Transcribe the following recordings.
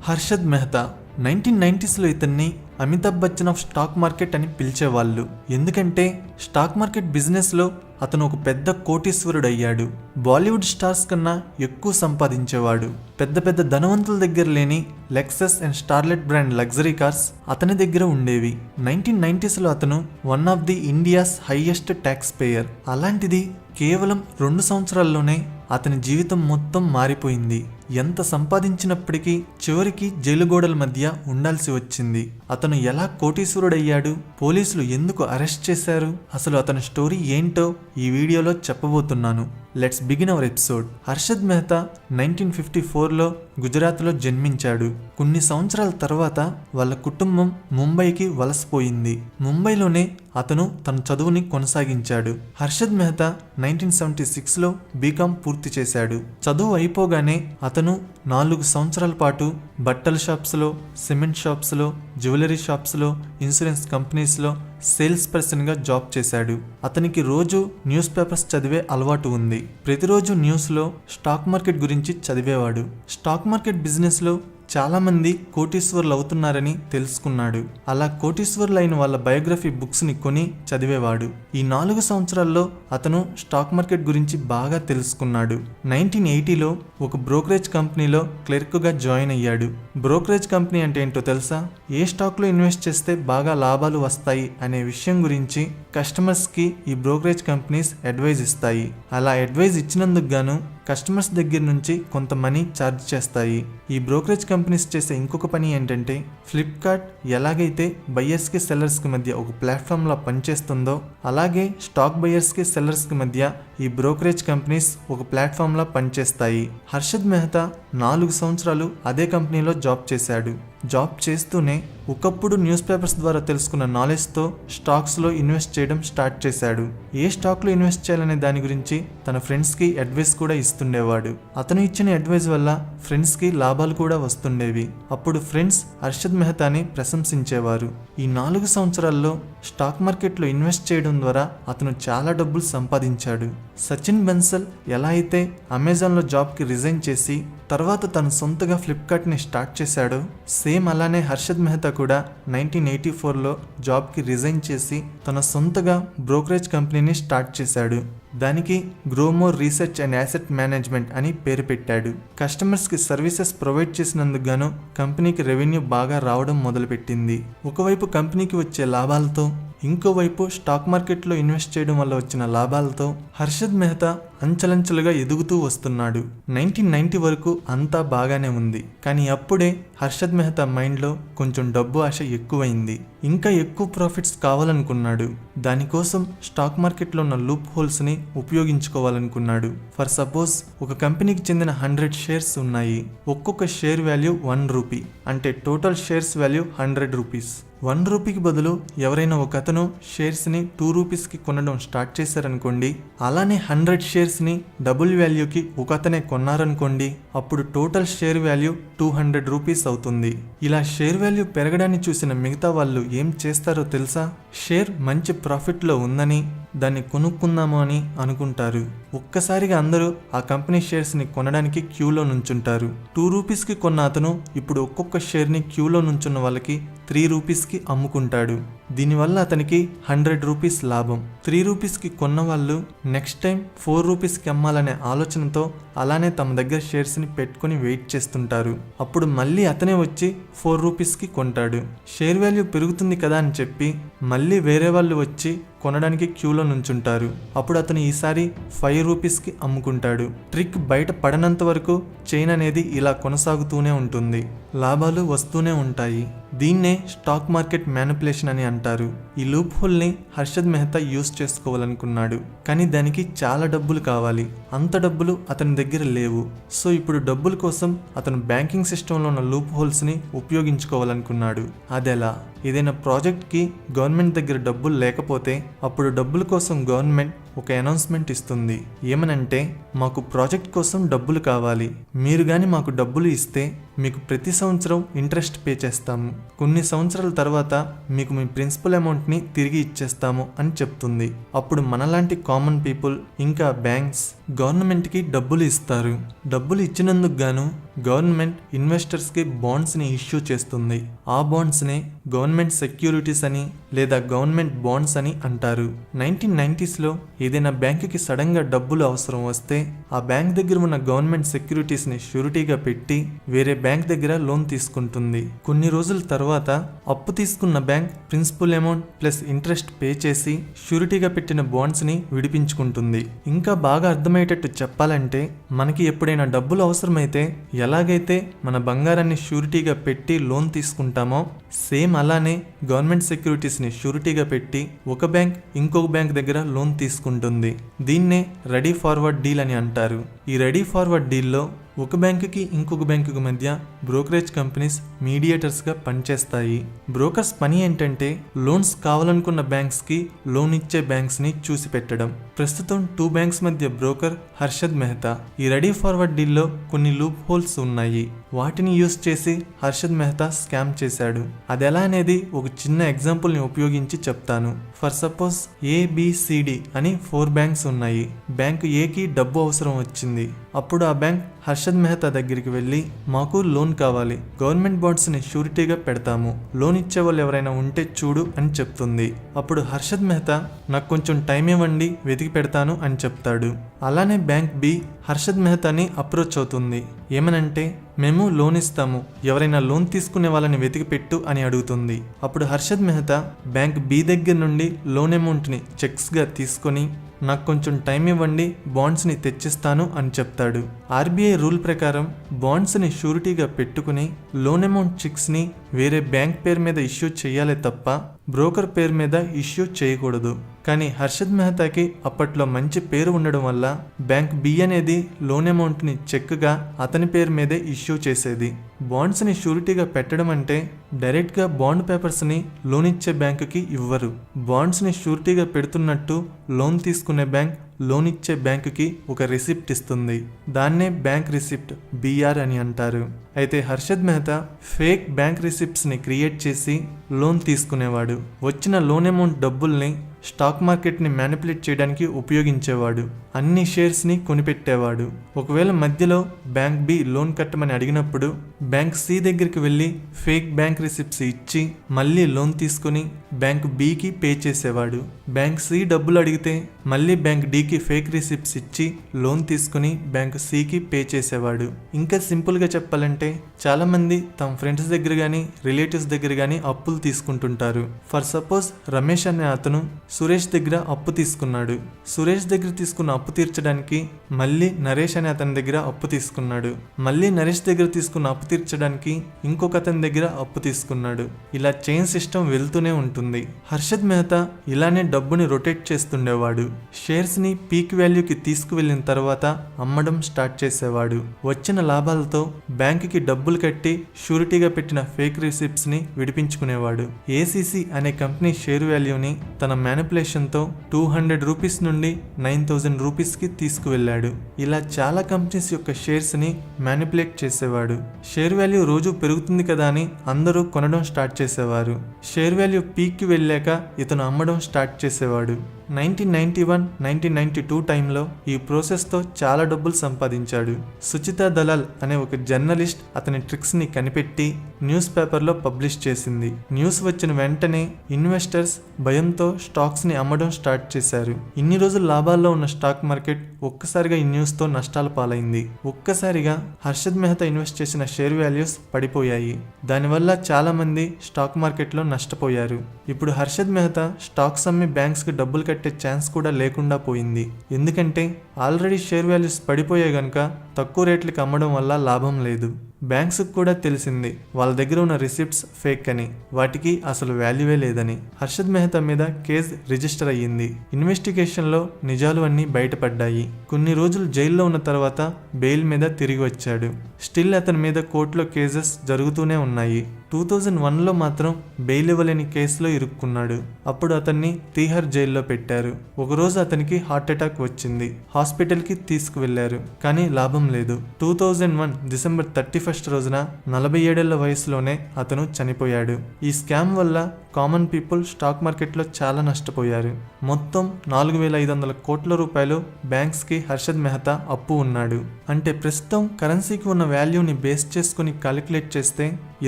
హర్షద్ మెహతా 1990స్లో ఇతన్ని Amitabh Bachchan of stock market అని పిలిచేవాళ్ళు. ఎందుకంటే స్టాక్ మార్కెట్ బిజినెస్లో అతను ఒక పెద్ద కోటీశ్వరుడు అయ్యాడు. బాలీవుడ్ స్టార్స్ కన్నా ఎక్కువ సంపాదించేవాడు. పెద్ద పెద్ద ధనవంతుల దగ్గర లేని Lexus and starlet brand luxury cars అతని దగ్గర ఉండేవి. 1990స్లో అతను one of the India's highest tax payer. అలాంటిది కేవలం 2 సంవత్సరాల్లోనే అతని జీవితం మొత్తం మారిపోయింది. ఎంత సంపాదించినప్పటికీ చివరికి జైలు గోడల మధ్య ఉండాల్సి వచ్చింది. అతను ఎలా కోటీశ్వరుడయ్యాడు, పోలీసులు ఎందుకు అరెస్ట్ చేశారు, అసలు అతని స్టోరీ ఏంటో ఈ వీడియోలో చెప్పబోతున్నాను. Let's begin our episode. Harshad Mehta 1954లో గుజరాత్లో జన్మించాడు. కొన్ని సంవత్సరాల తర్వాత వాళ్ళ కుటుంబం ముంబైకి వలసపోయింది. ముంబైలోనే అతను తన చదువుని కొనసాగించాడు. హర్షద్ మెహతా 1976లో బీకాం పూర్తి చేశాడు. చదువు అయిపోగానే అతను 4 సంవత్సరాల పాటు బట్టల షాప్స్లో, సిమెంట్ షాప్స్లో, జ్యువెలరీ షాప్స్లో, ఇన్సూరెన్స్ కంపెనీస్లో సేల్స్ పర్సన్గా జాబ్ చేశాడు. అతనికి రోజు న్యూస్ పేపర్స్ చదివే అలవాటు ఉంది. ప్రతిరోజు న్యూస్లో స్టాక్ మార్కెట్ గురించి చదివేవాడు. స్టాక్ మార్కెట్ బిజినెస్లో చాలామంది కోటీశ్వర్లు అవుతున్నారని తెలుసుకున్నాడు. అలా కోటీశ్వర్లు అయిన వాళ్ళ బయోగ్రఫీ బుక్స్ని కొని చదివేవాడు. ఈ 4 సంవత్సరాల్లో అతను స్టాక్ మార్కెట్ గురించి బాగా తెలుసుకున్నాడు. 1980లో ఒక బ్రోకరేజ్ కంపెనీలో క్లర్క్గా జాయిన్ అయ్యాడు. బ్రోకరేజ్ కంపెనీ అంటే ఏంటో తెలుసా? ఏ స్టాక్లో ఇన్వెస్ట్ చేస్తే బాగా లాభాలు వస్తాయి అనే విషయం గురించి కస్టమర్స్కి ఈ బ్రోకరేజ్ కంపెనీస్ అడ్వైజ్ ఇస్తాయి. అలా అడ్వైజ్ ఇచ్చినందుకు గాను కస్టమర్స్ దగ్గర నుంచి కొంత మనీ ఛార్జ్ చేస్తాయి. ఈ బ్రోకరేజ్ కంపెనీస్ చేసే ఇంకొక పని ఏంటంటే, ఫ్లిప్కార్ట్ ఎలాగైతే బయ్యర్స్కి సెల్లర్స్కి మధ్య ఒక ప్లాట్ఫామ్లా పనిచేస్తుందో అలాగే స్టాక్ బయ్యర్స్కి సెల్లర్స్కి మధ్య ఈ బ్రోకరేజ్ కంపెనీస్ ఒక ప్లాట్ఫామ్లా పనిచేస్తాయి. హర్షద్ మెహతా 4 సంవత్సరాలు అదే కంపెనీలో జాబ్ చేశాడు. జాబ్ చేస్తూనే ఒకప్పుడు న్యూస్ పేపర్స్ ద్వారా తెలుసుకున్న నాలెడ్జ్తో స్టాక్స్లో ఇన్వెస్ట్ చేయడం స్టార్ట్ చేశాడు. ఏ స్టాక్లో ఇన్వెస్ట్ చేయాలనే దాని గురించి తన ఫ్రెండ్స్కి అడ్వైస్ కూడా ఇస్తుండేవాడు. అతను ఇచ్చిన అడ్వైస్ వల్ల ఫ్రెండ్స్కి లాభాలు కూడా వస్తుండేవి. అప్పుడు ఫ్రెండ్స్ హర్షద్ మెహతాని ప్రశంసించేవారు. ఈ 4 సంవత్సరాల్లో స్టాక్ మార్కెట్లో ఇన్వెస్ట్ చేయడం ద్వారా అతను చాలా డబ్బులు సంపాదించాడు. సచిన్ బన్సల్ ఎలా అయితే అమెజాన్లో జాబ్కి రిజైన్ చేసి తర్వాత తను సొంతగా ఫ్లిప్కార్ట్ని స్టార్ట్ చేశాడో సేమ్ అలానే హర్షద్ మెహతా కూడా 1984లో జాబ్కి రిజైన్ చేసి తన సొంతగా బ్రోకరేజ్ కంపెనీని స్టార్ట్ చేశాడు. దానికి Gromor research and asset management అని పేరు పెట్టాడు. కస్టమర్స్కి సర్వీసెస్ ప్రొవైడ్ చేసినందుకు గాను కంపెనీకి రెవెన్యూ బాగా రావడం మొదలుపెట్టింది. ఒకవైపు కంపెనీకి వచ్చే లాభాలతో ఇంకోవైపు స్టాక్ మార్కెట్లో ఇన్వెస్ట్ చేయడం వల్ల వచ్చిన లాభాలతో హర్షద్ మెహతా అంచెలంచెలుగా ఎదుగుతూ వస్తున్నాడు. 1990 వరకు అంతా బాగానే ఉంది. కానీ అప్పుడే హర్షద్ మెహతా మైండ్లో కొంచెం డబ్బు ఆశ ఎక్కువైంది. ఇంకా ఎక్కువ ప్రాఫిట్స్ కావాలనుకున్నాడు. దానికోసం స్టాక్ మార్కెట్లో ఉన్న లూప్ హోల్స్ని ఉపయోగించుకోవాలనుకున్నాడు. ఫర్ సపోజ్ ఒక కంపెనీకి చెందిన 100 షేర్స్ ఉన్నాయి. ఒక్కొక్క షేర్ వాల్యూ 1 రూపీ, అంటే టోటల్ షేర్స్ వాల్యూ 100 రూపీస్. 1 రూపీకి బదులు ఎవరైనా ఒక అతను షేర్స్ని 2 రూపీస్కి కొనడం స్టార్ట్ చేశారనుకోండి, అలానే 100 షేర్స్ని డబుల్ వాల్యూకి ఒక అతనే కొన్నారనుకోండి, అప్పుడు టోటల్ షేర్ వాల్యూ 200 రూపీస్ అవుతుంది. ఇలా షేర్ వాల్యూ పెరగడాన్ని చూసిన మిగతా వాళ్ళు ఏం చేస్తారో తెలుసా? షేర్ మంచి ప్రాఫిట్లో ఉందని దాన్ని కొనుక్కుందాము అని అనుకుంటారు. ఒక్కసారిగా అందరూ ఆ కంపెనీ షేర్స్ని కొనడానికి క్యూలో నుంచుంటారు. 2 రూపీస్కి కొన్న అతను ఇప్పుడు ఒక్కొక్క షేర్ని క్యూలో నుంచున్న వాళ్ళకి 3 రూపీస్కి అమ్ముకుంటాడు. దీనివల్ల అతనికి 100 రూపీస్ లాభం. 3 రూపీస్కి కొన్న వాళ్ళు నెక్స్ట్ టైం 4 రూపీస్కి అమ్మాలనే ఆలోచనతో అలానే తమ దగ్గర షేర్స్ని పెట్టుకుని వెయిట్ చేస్తుంటారు. అప్పుడు మళ్ళీ అతనే వచ్చి 4 రూపీస్కి కొంటాడు. షేర్ వాల్యూ పెరుగుతుంది కదా అని చెప్పి మళ్ళీ వేరే వాళ్ళు వచ్చి కొనడానికి క్యూలో నుంచుంటారు. అప్పుడు అతను ఈసారి 5 రూపీస్కి అమ్ముకుంటాడు. ట్రిక్ బయట పడనంత వరకు చైన్ అనేది ఇలా కొనసాగుతూనే ఉంటుంది. లాభాలు వస్తూనే ఉంటాయి. దీన్నే స్టాక్ మార్కెట్ మ్యానిపులేషన్ అని అంటారు. ఈ లూప్ హోల్ని హర్షద్ మెహతా యూస్ చేసుకోవాలనుకున్నాడు. కానీ దానికి చాలా డబ్బులు కావాలి. అంత డబ్బులు అతని దగ్గర లేవు. సో ఇప్పుడు డబ్బుల కోసం అతను బ్యాంకింగ్ సిస్టంలో ఉన్న లూప్ హోల్స్ని ఉపయోగించుకోవాలనుకున్నాడు. అదెలా? ఏదైనా ప్రాజెక్ట్కి గవర్నమెంట్ దగ్గర డబ్బులు లేకపోతే అప్పుడు డబ్బుల కోసం గవర్నమెంట్ ఒక అనౌన్స్మెంట్ ఇస్తుంది. ఏమనంటే, మాకు ప్రాజెక్ట్ కోసం డబ్బులు కావాలి, మీరు కానీ మాకు డబ్బులు ఇస్తే మీకు ప్రతి సంవత్సరం ఇంట్రెస్ట్ పే చేస్తాము, కొన్ని సంవత్సరాల తర్వాత మీకు మీ ప్రిన్సిపల్ అమౌంట్ని తిరిగి ఇచ్చేస్తాము అని చెప్తుంది. అప్పుడు మనలాంటి కామన్ పీపుల్ ఇంకా బ్యాంక్స్ గవర్నమెంట్కి డబ్బులు ఇస్తారు. డబ్బులు ఇచ్చినందుకు గాను గవర్నమెంట్ ఇన్వెస్టర్స్కి బాండ్స్ని ఇష్యూ చేస్తుంది. ఆ బాండ్స్నే గవర్నమెంట్ సెక్యూరిటీస్ అని లేదా గవర్నమెంట్ బాండ్స్ అని అంటారు. 1990sలో ఏదైనా బ్యాంకుకి సడన్గా డబ్బులు అవసరం వస్తే ఆ బ్యాంక్ దగ్గర ఉన్న గవర్నమెంట్ సెక్యూరిటీస్ని షూరిటీగా పెట్టి వేరే బ్యాంక్ దగ్గర లోన్ తీసుకుంటుంది. కొన్ని రోజుల తర్వాత అప్పు తీసుకున్న bank principal amount plus interest pay చేసి షూరిటీగా పెట్టిన బాండ్స్ని విడిపించుకుంటుంది. ఇంకా బాగా అర్థమయ్యేటట్టు చెప్పాలంటే మనకి ఎప్పుడైనా డబ్బులు అవసరమైతే ఎలాగైతే మన బంగారాన్ని షూరిటీగా పెట్టి లోన్ తీసుకుంటామో సేమ్ అలానే గవర్నమెంట్ సెక్యూరిటీస్ని షూరిటీగా పెట్టి ఒక బ్యాంక్ ఇంకొక బ్యాంక్ దగ్గర లోన్ తీసుకుంటుంది. దీన్నే రెడీ ఫార్వర్డ్ డీల్ అని అంటారు. ఈ రెడీ ఫార్వర్డ్ డీల్లో ఒక బ్యాంకుకి ఇంకొక బ్యాంకుకి మధ్య బ్రోకరేజ్ కంపెనీస్ మీడియేటర్స్గా పనిచేస్తాయి. బ్రోకర్స్ పని ఏంటంటే లోన్స్ కావాలనుకున్న బ్యాంక్స్కి లోన్ ఇచ్చే బ్యాంక్స్ని చూసి పెట్టడం. ప్రస్తుతం 2 బ్యాంక్స్ మధ్య బ్రోకర్ హర్షద్ మెహతా. ఈ రెడీ ఫార్వర్డ్ డీల్లో కొన్ని లూప్ హోల్స్ ఉన్నాయి. వాటిని యూస్ చేసి హర్షద్ మెహతా స్కామ్ చేశాడు. అది ఎలా అనేది ఒక చిన్న ఎగ్జాంపుల్ని ఉపయోగించి చెప్తాను. ఫర్ సపోజ్ ABCD అని 4 బ్యాంక్స్ ఉన్నాయి. బ్యాంకు ఏకి డబ్బు అవసరం వచ్చింది. అప్పుడు ఆ బ్యాంక్ హర్షద్ మెహతా దగ్గరికి వెళ్ళి మాకు లోన్ కావాలి, గవర్నమెంట్ బాండ్స్ని షూరిటీగా పెడతాము, లోన్ ఇచ్చే వాళ్ళు ఎవరైనా ఉంటే చూడు అని చెప్తుంది. అప్పుడు హర్షద్ మెహతా నాకు కొంచెం టైం ఇవ్వండి, వెతికి పెడతాను అని చెప్తాడు. అలానే బ్యాంక్ బి హర్షద్ మెహతాని అప్రోచ్ అవుతుంది. ఏమనంటే మేము లోన్ ఇస్తాము, ఎవరైనా లోన్ తీసుకునే వాళ్ళని వెతికి పెట్టు అని అడుగుతుంది. అప్పుడు హర్షద్ మెహతా బ్యాంక్ బి దగ్గర నుండి లోన్ అమౌంట్ని చెక్స్గా తీసుకొని నాకు కొంచెం టైం ఇవ్వండి, బాండ్స్ని తెచ్చిస్తాను అని చెప్తాడు. RBI రూల్ ప్రకారం బాండ్స్ని షూరిటీగా పెట్టుకుని లోన్ అమౌంట్ చెక్స్ని వేరే బ్యాంక్ పేరు మీద ఇష్యూ చేయాలి తప్ప బ్రోకర్ పేరు మీద ఇష్యూ చేయకూడదు. కానీ హర్షద్ మెహతాకి అప్పట్లో మంచి పేరు ఉండడం వల్ల బ్యాంక్ బి అనేది లోన్ అమౌంట్ని చెక్గా అతని పేరు మీదే ఇష్యూ చేసేది. బాండ్స్ని షూరిటీగా పెట్టడం అంటే డైరెక్ట్గా బాండ్ పేపర్స్ని లోన్ ఇచ్చే బ్యాంకుకి ఇవ్వరు. బాండ్స్ని షూరిటీగా పెడుతున్నట్టు లోన్ తీసుకునే బ్యాంక్ లోన్ ఇచ్చే బ్యాంకుకి ఒక రిసిప్ట్ ఇస్తుంది. దాన్నే బ్యాంక్ రిసిప్ట్ BR అని అంటారు. అయితే హర్షద్ మెహతా ఫేక్ బ్యాంక్ రిసిప్ట్స్ని క్రియేట్ చేసి లోన్ తీసుకునేవాడు. వచ్చిన లోన్ అమౌంట్ డబ్బుల్ని స్టాక్ మార్కెట్ని మ్యానిపులేట్ చేయడానికి ఉపయోగించేవాడు. అన్ని షేర్స్ని కొనిపెట్టేవాడు. ఒకవేళ మధ్యలో బ్యాంక్ బి లోన్ కట్టమని అడిగినప్పుడు బ్యాంక్ సి దగ్గరికి వెళ్ళి ఫేక్ బ్యాంక్ రిసిప్ట్స్ ఇచ్చి మళ్ళీ లోన్ తీసుకుని బ్యాంక్ బికి పే చేసేవాడు. బ్యాంక్ సి డబ్బులు అడిగితే మళ్ళీ బ్యాంక్ డికి ఫేక్ రిసిప్ట్స్ ఇచ్చి లోన్ తీసుకుని బ్యాంక్ సికి పే చేసేవాడు. ఇంకా సింపుల్గా చెప్పాలంటే చాలామంది తమ ఫ్రెండ్స్ దగ్గర కానీ రిలేటివ్స్ దగ్గర కానీ అప్పులు తీసుకుంటుంటారు. ఫర్ సపోజ్ రమేష్ అనే అతను సురేష్ దగ్గర అప్పు తీసుకున్నాడు. సురేష్ దగ్గర తీసుకున్న అప్పు తీర్చడానికి మళ్ళీ నరేష్ అనే అతని దగ్గర అప్పు తీసుకున్నాడు. మళ్ళీ నరేష్ దగ్గర తీసుకున్న అప్పు తీర్చడానికి ఇంకొక అతని దగ్గర అప్పు తీసుకున్నాడు. ఇలా చైన్ సిస్టమ్ వెళ్తూనే ఉంటుంది. హర్షద్ మెహతా ఇలానే డబ్బుని రొటేట్ చేస్తుండేవాడు. షేర్స్ ని పీక్ వాల్యూకి తీసుకువెళ్ళిన తర్వాత అమ్మడం స్టార్ట్ చేసేవాడు. వచ్చిన లాభాలతో బ్యాంకుకి డబ్బులు కట్టి షూరిటీగా పెట్టిన ఫేక్ రిసిప్ట్స్ ని విడిపించుకునేవాడు. ACC అనే కంపెనీ షేర్ వాల్యూని తన మ్యానిపులేషన్తో 200 రూపీస్ నుండి 9000 రూపీస్కి తీసుకువెళ్ళాడు. ఇలా చాలా కంపెనీస్ యొక్క షేర్స్ని మ్యానిపులేట్ చేసేవాడు. షేర్ వాల్యూ రోజు పెరుగుతుంది కదా అని అందరూ కొనడం స్టార్ట్ చేసేవారు. షేర్ వాల్యూ పీక్కి వెళ్ళాక ఇతను అమ్మడం స్టార్ట్ చేసేవాడు. 1991-1992 టైంలో ఈ ప్రాసెస్తో చాలా డబ్బులు సంపాదించాడు. సుచితా దలాల్ అనే ఒక జర్నలిస్ట్ అతని ట్రిక్స్ని కనిపెట్టి న్యూస్ పేపర్లో పబ్లిష్ చేసింది. న్యూస్ వచ్చిన వెంటనే ఇన్వెస్టర్స్ భయంతో స్టాక్స్ని అమ్మడం స్టార్ట్ చేశారు. ఇన్ని రోజులు లాభాల్లో ఉన్న స్టాక్ మార్కెట్ ఒక్కసారిగా ఈ న్యూస్తో నష్టాల పాలైంది. ఒక్కసారిగా హర్షద్ మెహతా ఇన్వెస్ట్ చేసిన షేర్ వాల్యూస్ పడిపోయాయి. దానివల్ల చాలా మంది స్టాక్ మార్కెట్లో నష్టపోయారు. ఇప్పుడు హర్షద్ మెహతా స్టాక్స్ అమ్మి బ్యాంక్స్కి డబ్బులు కట్టే ఛాన్స్ కూడా లేకుండా పోయింది. ఎందుకంటే ఆల్రెడీ షేర్ వాల్యూస్ పడిపోయాయి గనుక తక్కువ రేట్లకి అమ్మడం వల్ల లాభం లేదు. బ్యాంక్స్కి కూడా తెలిసింది వాళ్ళ దగ్గర ఉన్న రిసిప్ట్స్ ఫేక్ అని, వాటికి అసలు వాల్యూవే లేదని. హర్షద్ మెహతా మీద కేసు రిజిస్టర్ అయ్యింది. ఇన్వెస్టిగేషన్లో నిజాలు అన్నీ బయటపడ్డాయి. కొన్ని రోజులు జైల్లో ఉన్న తర్వాత బెయిల్ మీద తిరిగి వచ్చాడు. స్టిల్ అతని మీద కోర్టులో కేసెస్ జరుగుతూనే ఉన్నాయి. 2001లో మాత్రం బెయిల్ ఇవ్వలేని కేసులో ఇరుక్కున్నాడు. అప్పుడు అతన్ని తీహార్ జైల్లో పెట్టారు. ఒకరోజు అతనికి హార్ట్ అటాక్ వచ్చింది. హాస్పిటల్కి తీసుకువెళ్లారు, కానీ లాభం లాభం లేదు. 2001 డిసెంబర్ 31 రోజున 47 వయసులోనే అతను చనిపోయాడు. ఈ స్కామ్ వల్ల కామన్ పీపుల్ స్టాక్ మార్కెట్లో చాలా నష్టపోయారు. మొత్తం 4,500 కోట్ల రూపాయలు బ్యాంక్స్కి హర్షద్ మెహతా అప్పు ఉన్నాడు. అంటే ప్రస్తుతం కరెన్సీకి ఉన్న వాల్యూని బేస్ చేసుకుని క్యాలిక్యులేట్ చేస్తే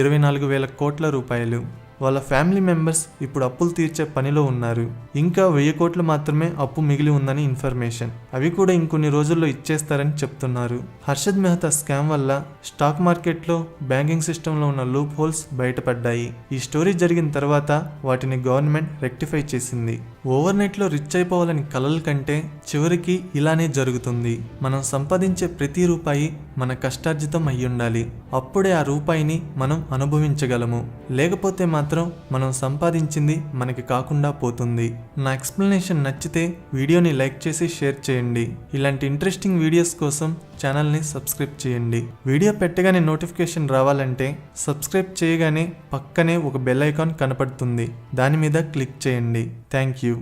24,000 కోట్ల రూపాయలు. వాళ్ళ ఫ్యామిలీ మెంబర్స్ ఇప్పుడు అప్పులు తీర్చే పనిలో ఉన్నారు. ఇంకా 1000 కోట్లు మాత్రమే అప్పు మిగిలి ఉందని ఇన్ఫర్మేషన్. అవి కూడా ఇంకొన్ని రోజుల్లో ఇచ్చేస్తారని చెప్తున్నారు. హర్షద్ మెహతా స్కామ్ వల్ల స్టాక్ మార్కెట్లో బ్యాంకింగ్ సిస్టంలో ఉన్న లూప్ హోల్స్ బయటపడ్డాయి. ఈ స్టోరీ జరిగిన తర్వాత వాటిని గవర్నమెంట్ రెక్టిఫై చేసింది. ఓవర్ నైట్లో రిచ్ అయిపోవాలని కలల కంటే చివరికి ఇలానే జరుగుతుంది. మనం సంపాదించే ప్రతి రూపాయి మన కష్టార్జితం అయ్యుండాలి. అప్పుడే ఆ రూపాయిని మనం అనుభవించగలము. లేకపోతే మాత్రం మనం సంపాదించింది మనకి కాకుండా పోతుంది. నా ఎక్స్ప్లెనేషన్ నచ్చితే వీడియోని లైక్ చేసి షేర్ చేయండి. ఇలాంటి ఇంట్రెస్టింగ్ వీడియోస్ కోసం ఛానల్ని సబ్స్క్రైబ్ చేయండి. వీడియో పెట్టగానే నోటిఫికేషన్ రావాలంటే సబ్స్క్రైబ్ చేయగానే పక్కనే ఒక బెల్ ఐకాన్ కనపడుతుంది. దాని మీద క్లిక్ చేయండి. Thank you.